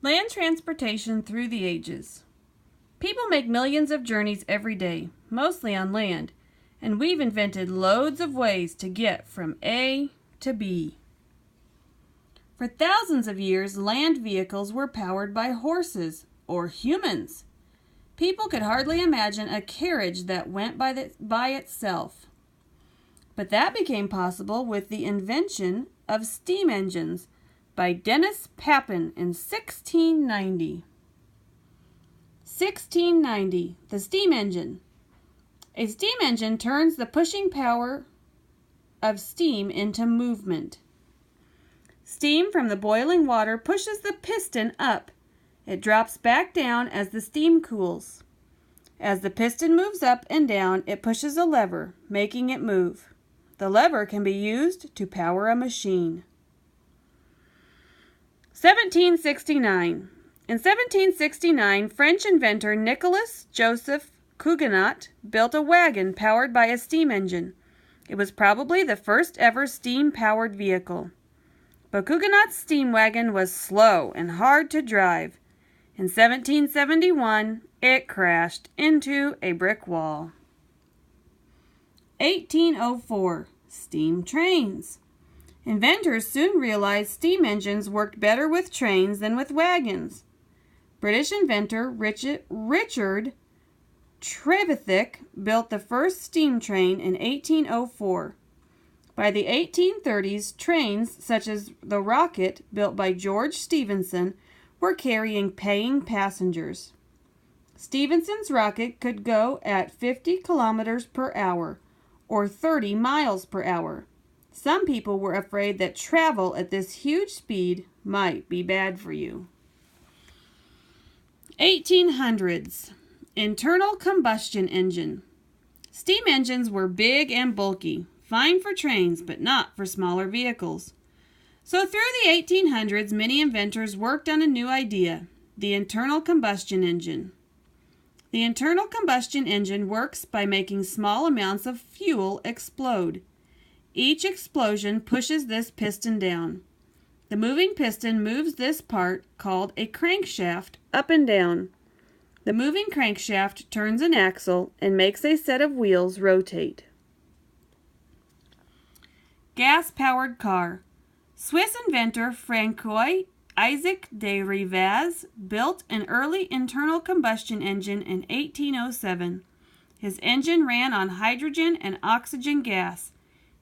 Land transportation through the ages. People make millions of journeys every day, mostly on land, and we've invented loads of ways to get from A to B. For thousands of years, land vehicles were powered by horses or humans. People could hardly imagine a carriage that went by itself. But that became possible with the invention of steam engines by Denis Papin in 1690. 1690, the steam engine. A steam engine turns the pushing power of steam into movement. Steam from the boiling water pushes the piston up. It drops back down as the steam cools. As the piston moves up and down, it pushes a lever, making it move. The lever can be used to power a machine. 1769. In 1769, French inventor Nicolas Joseph Cugenot built a wagon powered by a steam engine. It was probably the first ever steam-powered vehicle. But Cugenot's steam wagon was slow and hard to drive. In 1771, it crashed into a brick wall. 1804. Steam trains. Inventors soon realized steam engines worked better with trains than with wagons. British inventor Richard Trevithick built the first steam train in 1804. By the 1830s, trains such as the Rocket, built by George Stephenson, were carrying paying passengers. Stephenson's Rocket could go at 50 kilometers per hour, or 30 miles per hour. Some people were afraid that travel at this huge speed might be bad for you. 1800s. Internal combustion engine. Steam engines were big and bulky, fine for trains, but not for smaller vehicles. So through the 1800s, many inventors worked on a new idea, the internal combustion engine. The internal combustion engine works by making small amounts of fuel explode. Each explosion pushes this piston down. The moving piston moves this part, called a crankshaft, up and down. The moving crankshaft turns an axle and makes a set of wheels rotate. Gas-powered car. Swiss inventor Francois Isaac de Rivaz built an early internal combustion engine in 1807. His engine ran on hydrogen and oxygen gas.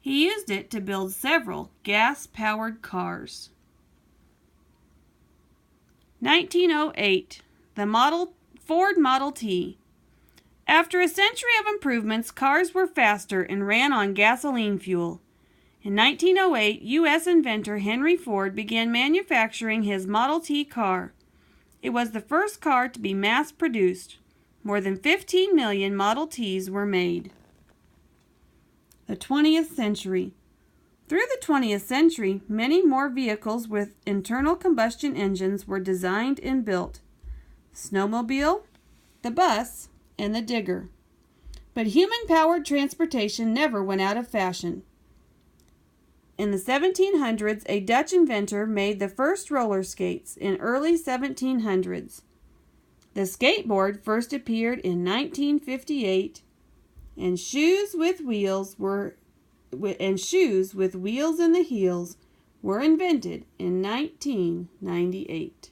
He used it to build several gas-powered cars. 1908. The Ford Model T. After a century of improvements, cars were faster and ran on gasoline fuel. In 1908, U.S. inventor Henry Ford began manufacturing his Model T car. It was the first car to be mass-produced. More than 15 million Model Ts were made. The 20th century. Through the 20th century, many more vehicles with internal combustion engines were designed and built. The snowmobile, the bus, and the digger. But human-powered transportation never went out of fashion. In the 1700s, a Dutch inventor made the first roller skates in early 1700s. The skateboard first appeared in 1958, and shoes with wheels in the heels were invented in 1998.